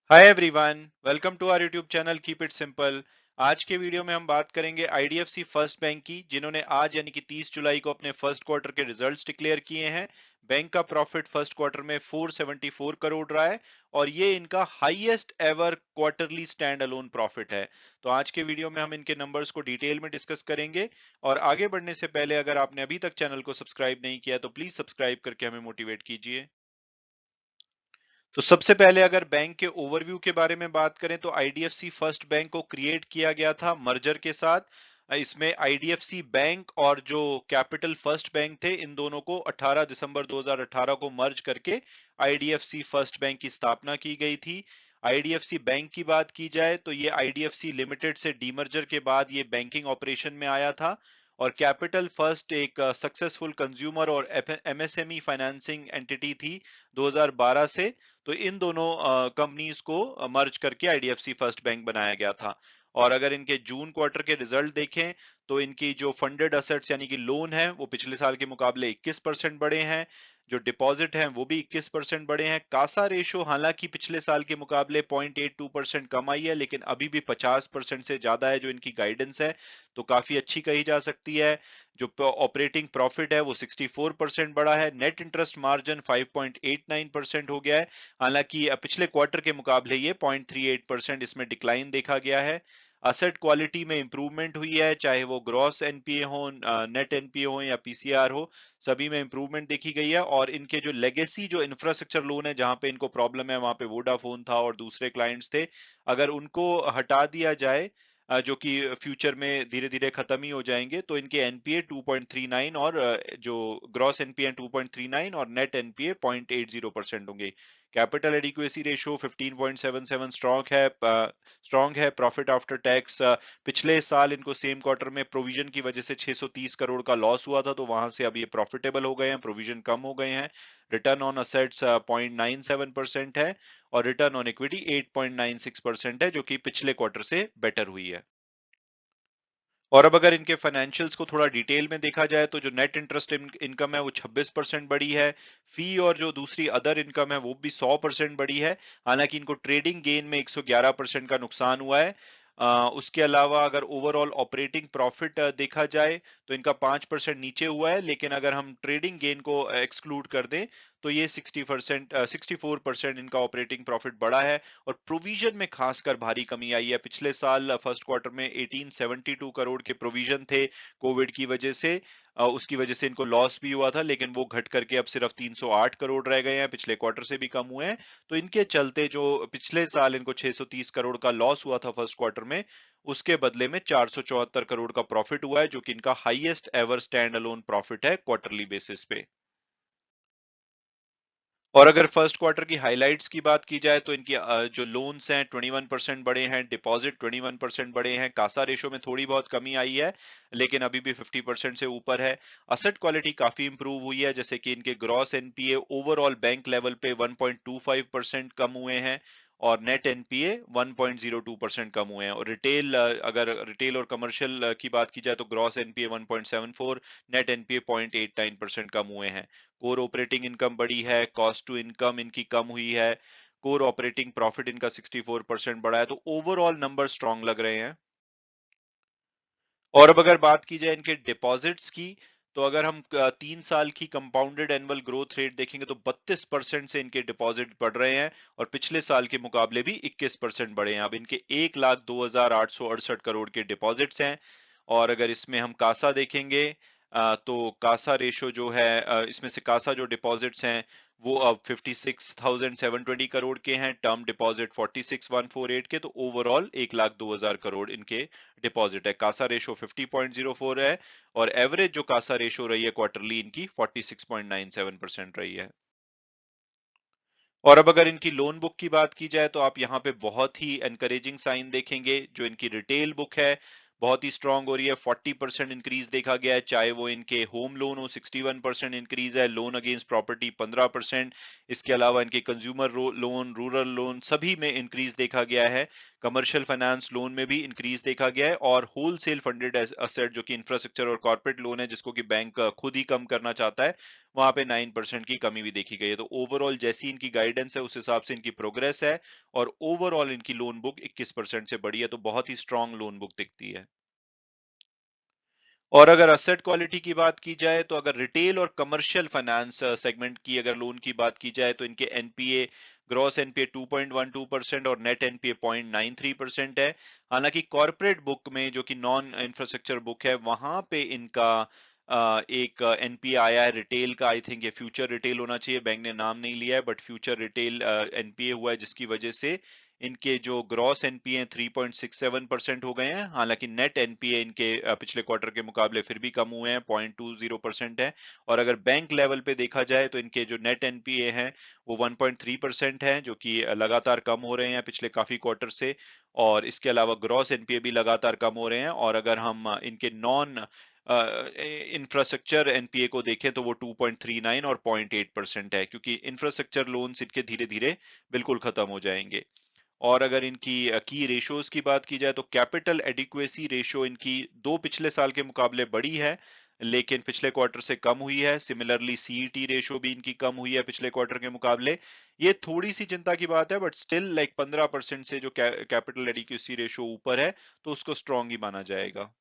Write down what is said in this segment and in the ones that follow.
Hi everyone, welcome to our YouTube channel keep it simple. आज के video में हम बात करेंगे आईडीएफसी फर्स्ट बैंक की, जिन्होंने आज यानी कि 30 जुलाई को अपने फर्स्ट क्वार्टर के रिजल्ट्स डिक्लेयर किए हैं। बैंक का प्रॉफिट फर्स्ट क्वार्टर में 474 करोड़ रहा है और ये इनका highest ever quarterly stand alone profit है। तो आज के वीडियो में हम इनके नंबर्स को डिटेल में डिस्कस करेंगे। और आगे बढ़ने से पहले अगर आपने अभी तक चैनल को सब्सक्राइब नहीं किया तो प्लीज सब्सक्राइब करके हमें मोटिवेट कीजिए। तो सबसे पहले अगर बैंक के ओवरव्यू के बारे में बात करें तो आईडीएफसी फर्स्ट बैंक को क्रिएट किया गया था मर्जर के साथ। इसमें आईडीएफसी बैंक और जो कैपिटल फर्स्ट बैंक थे, इन दोनों को 18 दिसंबर 2018 को मर्ज करके आईडीएफसी फर्स्ट बैंक की स्थापना की गई थी। आईडीएफसी बैंक की बात की जाए तो ये आईडीएफसी लिमिटेड से डीमर्जर के बाद ये बैंकिंग ऑपरेशन में आया था। और कैपिटल फर्स्ट एक सक्सेसफुल कंज्यूमर और एमएसएमई फाइनेंसिंग एंटिटी थी 2012 से। तो इन दोनों कंपनीज को मर्ज करके आईडीएफसी फर्स्ट बैंक बनाया गया था। और अगर इनके जून क्वार्टर के रिजल्ट देखें तो इनकी जो फंडेड असेट्स यानी कि लोन है वो पिछले साल के मुकाबले 21% बढ़े हैं। जो डिपॉजिट हैं वो भी 21% बढ़े हैं। कासा रेशो हालांकि पिछले साल के मुकाबले 0.82% कम आई है, लेकिन अभी भी 50% से ज्यादा है जो इनकी गाइडेंस है, तो काफी अच्छी कही जा सकती है। जो ऑपरेटिंग प्रॉफिट है वो 64% बढ़ा है। नेट इंटरेस्ट मार्जिन 5.89% हो गया है। हालांकि पिछले क्वार्टर के मुकाबले ये 0.38% इसमें डिक्लाइन देखा गया है। असेट क्वालिटी में इंप्रूवमेंट हुई है, चाहे वो ग्रॉस एनपीए हो, नेट एनपीए हो या पीसीआर हो, सभी में इंप्रूवमेंट देखी गई है। और इनके जो लेगेसी जो इंफ्रास्ट्रक्चर लोन है जहां पे इनको प्रॉब्लम है, वहां पे वोडाफोन था और दूसरे क्लाइंट्स थे, अगर उनको हटा दिया जाए, जो कि फ्यूचर में धीरे धीरे खत्म ही हो जाएंगे, तो इनके एनपीए 2.39 और जो ग्रॉस एनपीए 2.39 और नेट एनपीए 0.80% होंगे। कैपिटल एडिक्वेसी रेशियो 15.77 स्ट्रांग है। प्रॉफिट आफ्टर टैक्स, पिछले साल इनको सेम क्वार्टर में प्रोविजन की वजह से 630 करोड़ का लॉस हुआ था, तो वहां से अब ये प्रॉफिटेबल हो गए हैं, प्रोविजन कम हो गए हैं। रिटर्न ऑन असेट्स 0.97% है और रिटर्न ऑन इक्विटी 8.96% है, जो कि पिछले क्वार्टर से बेटर हुई है। और अब अगर इनके फाइनेंशियल्स को थोड़ा डिटेल में देखा जाए तो जो नेट इंटरेस्ट इनकम है वो 26% बढ़ी है। फी और जो दूसरी अदर इनकम है वो भी 100% बढ़ी है। हालांकि इनको ट्रेडिंग गेन में 111% का नुकसान हुआ है। उसके अलावा अगर ओवरऑल ऑपरेटिंग प्रॉफिट देखा जाए तो इनका 5% नीचे हुआ है, लेकिन अगर हम ट्रेडिंग गेन को एक्सक्लूड कर दें तो ये 64% इनका ऑपरेटिंग प्रॉफिट बढ़ा है। और प्रोविजन में खासकर भारी कमी आई है। पिछले साल फर्स्ट क्वार्टर में 1872 करोड़ के प्रोविजन थे कोविड की वजह से। उसकी वजह से इनको लॉस भी हुआ था, लेकिन वो घट करके अब सिर्फ 308 करोड़ रह गए हैं, पिछले क्वार्टर से भी कम हुए हैं। तो इनके चलते जो पिछले साल इनको 630 करोड़ का लॉस हुआ था फर्स्ट क्वार्टर में, उसके बदले में 474 करोड़ का प्रॉफिट हुआ है, जो कि इनका highest ever stand alone profit है क्वार्टरली बेसिस पे। और अगर फर्स्ट क्वार्टर की हाइलाइट्स की बात की जाए तो इनकी जो लोन्स हैं 21% बढ़े हैं, डिपॉजिट 21% बढ़े हैं, कासा रेशो में थोड़ी बहुत कमी आई है, लेकिन अभी भी 50% से ऊपर है। असेट क्वालिटी काफी इंप्रूव हुई है, जैसे कि इनके gross NPA overall bank level पे 1.25% कम हुए हैं और नेट एनपीए 1.02% कम हुए हैं। और रिटेल, अगर रिटेल और कमर्शियल की बात की जाए तो ग्रॉस एनपीए 1.74, नेट एनपीए 0.89% कम हुए हैं। कोर ऑपरेटिंग इनकम बढ़ी है, कॉस्ट टू इनकम इनकी कम हुई है, कोर ऑपरेटिंग प्रॉफिट इनका 64% बढ़ा है, तो ओवरऑल नंबर स्ट्रांग लग रहे हैं। और अब अगर बात की जाए इनके डिपॉजिट्स की, तो अगर हम 3 साल की कंपाउंडेड एनुअल ग्रोथ रेट देखेंगे तो 32% से इनके डिपॉजिट बढ़ रहे हैं और पिछले साल के मुकाबले भी 21% बढ़े हैं। अब इनके 1,02,868 करोड़ के डिपॉजिट्स हैं। और अगर इसमें हम कासा देखेंगे, तो कासा रेशो जो है, इसमें से कासा जो डिपॉजिट्स हैं वो अब 56,720 करोड़ के हैं, टर्म डिपॉजिट 46,148 के, तो ओवरऑल 1,02,000 करोड़ इनके डिपॉजिट है। कासा रेशो 50.04 है और एवरेज जो कासा रेशो रही है क्वार्टरली इनकी 46.97% रही है। और अब अगर इनकी लोन बुक की बात की जाए तो आप यहाँ पे बहुत ही एनकरेजिंग साइन देखेंगे। जो इनकी रिटेल बुक है बहुत ही स्ट्रांग हो रही है, 40% इंक्रीज देखा गया है, चाहे वो इनके होम लोन हो 61% इंक्रीज है, लोन अगेंस्ट प्रॉपर्टी 15%, इसके अलावा इनके कंज्यूमर लोन, रूरल लोन सभी में इंक्रीज देखा गया है। कमर्शियल फाइनेंस लोन में भी इंक्रीज देखा गया है। और होलसेल फंडेड असेट जो कि इंफ्रास्ट्रक्चर और कॉर्पोरेट लोन है, जिसको कि बैंक खुद ही कम करना चाहता है, वहां पे 9% की कमी भी देखी गई है। तो ओवरऑल जैसी इनकी गाइडेंस है उस हिसाब से इनकी प्रोग्रेस है, और ओवरऑल इनकी लोन बुक 21% से बढ़ी है, तो बहुत ही स्ट्रांग लोन बुक दिखती है। और अगर असेट क्वालिटी की बात की जाए, तो अगर रिटेल और कमर्शियल फाइनेंस सेगमेंट की अगर लोन की बात की जाए, तो इनके एनपीए, ग्रॉस एनपीए 2.12% और नेट एनपीए 0.93% है। हालांकि कॉर्पोरेट बुक में, जो कि नॉन इंफ्रास्ट्रक्चर बुक है, वहां पे इनका एक एनपीए आया है रिटेल का। आई थिंक ये फ्यूचर रिटेल होना चाहिए, बैंक ने नाम नहीं लिया है, बट फ्यूचर रिटेल एनपीए हुआ है, जिसकी वजह से इनके जो ग्रॉस एनपीए 3.67% हो गए हैं। हालांकि नेट एनपीए इनके पिछले क्वार्टर के मुकाबले फिर भी कम हुए हैं, 0.20% है। और अगर बैंक लेवल पे देखा जाए, तो इनके जो नेट एनपीए हैं वो 1.3% है, जो कि लगातार कम हो रहे हैं पिछले काफी क्वार्टर से। और इसके अलावा ग्रॉस एनपीए भी लगातार कम हो रहे हैं। और अगर हम इनके नॉन इंफ्रास्ट्रक्चर एनपीए को देखें, तो वो 2.39 और 0.8% है, क्योंकि इंफ्रास्ट्रक्चर लोन्स इनके धीरे धीरे बिल्कुल खत्म हो जाएंगे। और अगर इनकी की रेशोज की बात की जाए, तो कैपिटल एडिक्वेसी रेशो इनकी दो पिछले साल के मुकाबले बढ़ी है, लेकिन पिछले क्वार्टर से कम हुई है। सिमिलरली सीईटी रेशो भी इनकी कम हुई है पिछले क्वार्टर के मुकाबले। ये थोड़ी सी चिंता की बात है, बट स्टिल लाइक 15% से जो कैपिटल एडिक्वेसी रेशो ऊपर है, तो उसको स्ट्रांग ही माना जाएगा।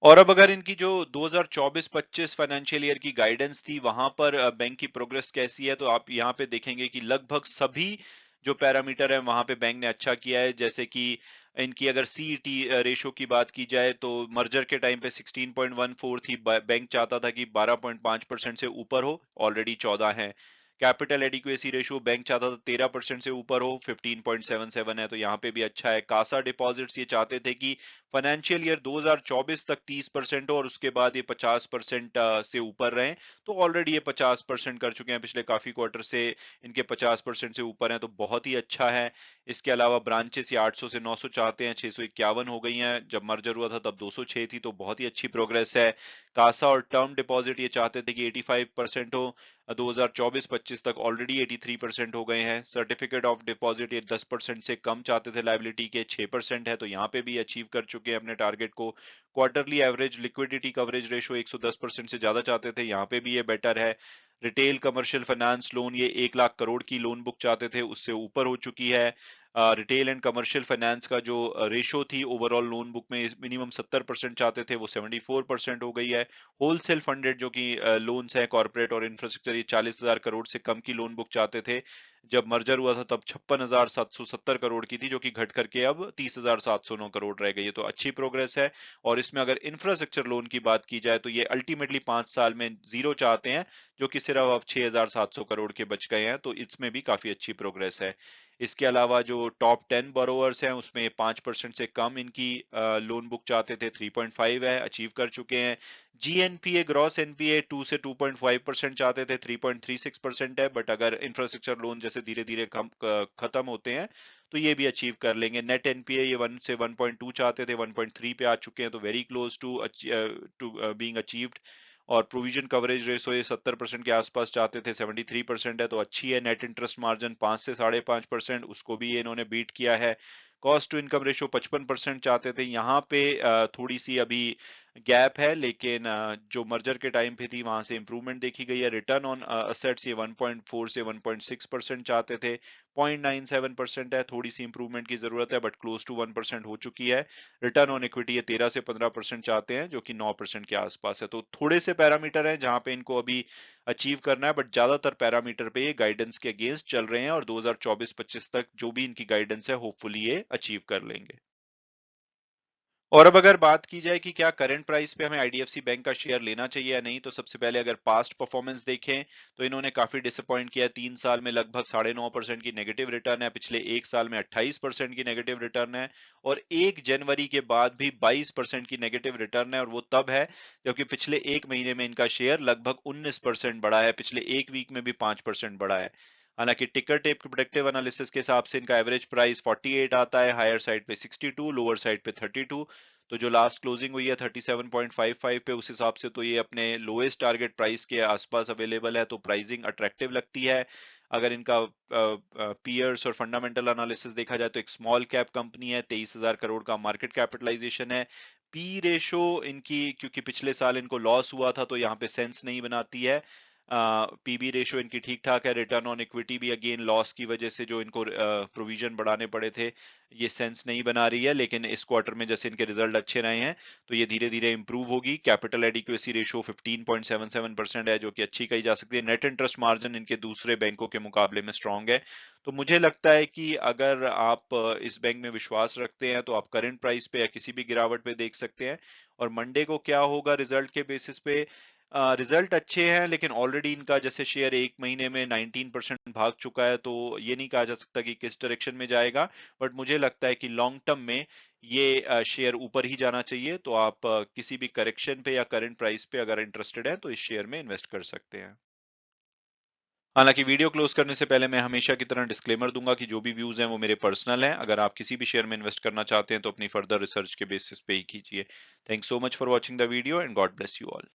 और अब अगर इनकी जो 2024-25 फाइनेंशियल ईयर की गाइडेंस थी, वहां पर बैंक की प्रोग्रेस कैसी है, तो आप यहाँ पे देखेंगे कि लगभग सभी जो पैरामीटर है वहां पे बैंक ने अच्छा किया है। जैसे कि इनकी अगर सीईटी रेशो की बात की जाए, तो मर्जर के टाइम पे 16.14 थी, बैंक चाहता था कि 12.5% से ऊपर हो, ऑलरेडी 14 है। कैपिटल एडिक्वेसी रेशियो बैंक चाहता था 13% से ऊपर हो, 15.77 है, तो यहाँ पे भी अच्छा है। कासा डिपॉजिट्स ये चाहते थे कि फाइनेंशियल ईयर 2024 तक 30% हो, और उसके बाद ये 50% से ऊपर रहे। तो ऑलरेडी ये 50% कर चुके हैं, पिछले काफी क्वार्टर से इनके 50% से ऊपर हैं, तो बहुत ही अच्छा है। इसके अलावा ब्रांचेस ये 800 से 900 चाहते हैं, 651 हो गई हैं। जब मर्जर हुआ था तब 206 थी, तो बहुत ही अच्छी प्रोग्रेस है। कासा और टर्म डिपॉजिट ये चाहते थे कि 85% हो, 2024-25 तक ऑलरेडी 83% हो गए हैं। सर्टिफिकेट ऑफ डिपॉजिट ये 10% से कम चाहते थे, लाइबिलिटी के 6% है, तो यहाँ पे भी अचीव कर चुके हैं अपने टारगेट को। Quarterly average liquidity coverage ratio 110% से ज्यादा चाहते थे, यहाँ पे भी ये बेटर है। रिटेल कमर्शियल फाइनेंस लोन ये 1 लाख करोड़ की लोन बुक चाहते थे, उससे ऊपर हो चुकी है। रिटेल एंड कमर्शियल फाइनेंस का जो रेशो थी ओवरऑल लोन बुक में, मिनिमम 70% चाहते थे, वो 74% हो गई है। होलसेल फंडेड जो कि लोन्स हैं कॉर्पोरेट और इंफ्रास्ट्रक्चर, ये 40,000 करोड़ से कम की लोन बुक चाहते थे। जब मर्जर हुआ था तब 56,770 करोड़ की थी, जो कि घट करके अब 30,709 करोड़ रह गई है, तो अच्छी प्रोग्रेस है। और इसमें अगर इंफ्रास्ट्रक्चर लोन की बात की जाए, तो ये अल्टीमेटली 5 साल में जीरो चाहते हैं, जो कि सिर्फ अब 6,700 करोड़ के बच गए हैं, तो इसमें भी काफी अच्छी प्रोग्रेस है। इसके अलावा जो टॉप 10 बोरोवर्स हैं, उसमें 5% से कम इनकी लोन बुक चाहते थे, 3.5 है, अचीव कर चुके हैं। जीएनपीए ग्रॉस एनपीए 2 से 2.5% चाहते थे, 3.36% है, बट अगर इंफ्रास्ट्रक्चर लोन जैसे धीरे धीरे खत्म होते हैं, तो ये भी अचीव कर लेंगे। नेट एनपीए ये 1 से 1.2 चाहते थे, 1.3 पे आ चुके हैं, तो very close to being achieved. और प्रोविजन कवरेज रेशो ये 70% के आसपास चाहते थे, 73% है, तो अच्छी है। नेट इंटरेस्ट मार्जिन 5 से 5.5%, उसको भी ये इन्होंने बीट किया है। कॉस्ट टू इनकम रेशो 55% चाहते थे, यहाँ पे थोड़ी सी अभी गैप है, लेकिन जो मर्जर के टाइम पे थी वहां से इंप्रूवमेंट देखी गई है। रिटर्न ऑन असेट्स ये 1.4 से 1.6% चाहते थे, 0.97% है, थोड़ी सी इंप्रूवमेंट की जरूरत है, बट क्लोज टू 1% हो चुकी है। रिटर्न ऑन इक्विटी ये 13 से 15% चाहते हैं, जो कि 9% के आसपास है। तो थोड़े से पैरामीटर हैं जहां पे इनको अभी अचीव करना है, बट ज्यादातर पैरामीटर पे ये गाइडेंस के अगेंस्ट चल रहे हैं, और 2024-25 तक जो भी इनकी गाइडेंस है होपफुली ये अचीव कर लेंगे। और अब अगर बात की जाए कि क्या करंट प्राइस पे हमें आईडीएफसी बैंक का शेयर लेना चाहिए या नहीं, तो सबसे पहले अगर पास्ट परफॉर्मेंस देखें, तो इन्होंने काफी डिसअपॉइंट किया। 3 साल में लगभग 9.5% की नेगेटिव रिटर्न है, पिछले 1 साल में 28% की नेगेटिव रिटर्न है, और 1 जनवरी के बाद भी 22% की नेगेटिव रिटर्न है, और वो तब है जबकि पिछले 1 महीने में इनका शेयर लगभग 19% बढ़ा है, पिछले 1 वीक में भी 5% बढ़ा है। हालांकि टिकर टेप प्रोडक्टिव एनालिसिस के हिसाब से इनका एवरेज प्राइस 48 आता है, हायर साइड पे 62, लोअर साइड पे 32। तो जो लास्ट क्लोजिंग हुई है 37.55 पे, उस हिसाब से तो ये अपने लोएस्ट टारगेट प्राइस के आसपास अवेलेबल है, तो प्राइसिंग अट्रैक्टिव लगती है। अगर इनका पीयर्स और फंडामेंटल एनालिसिस देखा जाए, तो एक स्मॉल कैप कंपनी है, 23,000 करोड़ का मार्केट कैपिटलाइजेशन है। पी रेशो इनकी, क्योंकि पिछले साल इनको लॉस हुआ था तो यहाँ पे सेंस नहीं बनाती है। पीबी रेशो इनकी ठीक ठाक है। रिटर्न ऑन इक्विटी भी अगेन लॉस की वजह से जो इनको प्रोविजन बढ़ाने पड़े थे, ये सेंस नहीं बना रही है। लेकिन इस क्वार्टर में जैसे इनके रिजल्ट अच्छे रहे हैं तो ये धीरे धीरे इंप्रूव होगी। कैपिटल एडिक्वेसी रेशो 15.77% है, जो कि अच्छी कही जा सकती है। नेट इंटरेस्ट मार्जिन इनके दूसरे बैंकों के मुकाबले में स्ट्रांग है। तो मुझे लगता है कि अगर आप इस बैंक में विश्वास रखते हैं तो आप करंट प्राइस पे या किसी भी गिरावट पे देख सकते हैं। और मंडे को क्या होगा रिजल्ट के बेसिस पे, रिजल्ट अच्छे हैं लेकिन ऑलरेडी इनका जैसे शेयर एक महीने में 19% भाग चुका है, तो ये नहीं कहा जा सकता कि किस डायरेक्शन में जाएगा। बट मुझे लगता है कि लॉन्ग टर्म में ये शेयर ऊपर ही जाना चाहिए। तो आप किसी भी करेक्शन पे या करंट प्राइस पे अगर इंटरेस्टेड हैं तो इस शेयर में इन्वेस्ट कर सकते हैं। हालांकि वीडियो क्लोज करने से पहले मैं हमेशा की तरह डिस्क्लेमर दूंगा कि जो भी व्यूज हैं वो मेरे पर्सनल हैं। अगर आप किसी भी शेयर में इन्वेस्ट करना चाहते हैं तो अपनी फर्दर रिसर्च के बेसिस पे ही कीजिए। Thanks so much for watching the video and God bless you all.